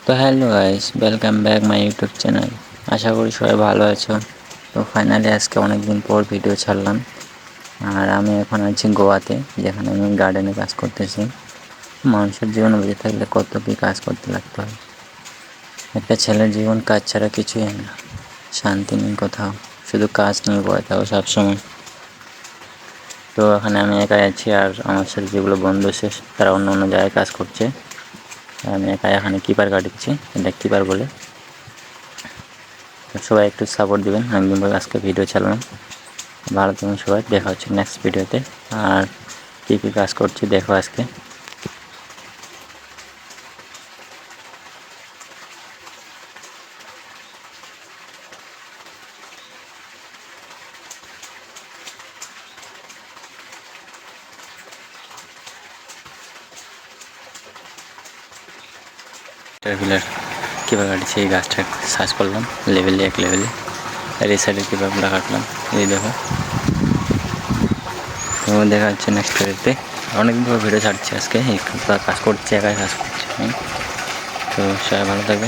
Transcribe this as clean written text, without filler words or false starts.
তো hello guys, welcome back my YouTube channel. আশা করি সবাই ভালো আছো। তো ফাইনালি আজকে অনেক দিন পর ভিডিও ছাড়লাম। আর আমি এখন আছি গোয়াতে, যেখানে আমি গার্ডেনে কাজ করতেছি। মানুষের জীবনে বেঁচে থাকলে কত কী কাজ করতে লাগতে হয়। একটা ছেলের জীবন কাজ ছাড়া কিছুই হয় না, শান্তি নেই কোথাও, শুধু কাজ নিয়ে পড়ে থাকো সবসময়। তো এখানে আমি একাই আছি, আর আমার সাথে যেগুলো বন্ধু এসে তারা অন্য অন্য জায়গায় কাজ করছে। আমি একাই এখানে কিপার কাটছি, এটা কিপার বলে। সবাই একটু সাপোর্ট দেবেন। অনেকদিন পর আজকে ভিডিও ছাড়লাম। ভালো থাকুন সবাই, দেখা হচ্ছে নেক্সট ভিডিওতে। আর কী কী কাজ করছি দেখো আজকে। টেবিলের কীভাবে কাটছি, এই গাছটা সার্চ করলাম লেভেলে, এক লেভেলে। আর এই সাইডে কীভাবে কাটলাম, এই দেখো। তো দেখা হচ্ছে নেক্সট ভিডিওতে। অনেকদিন পর ভিডিও ছাড়ছি আজকে, এই কাজ করছি, একাই কাজ করছি আমি। তো সবাই ভালো থাকবে।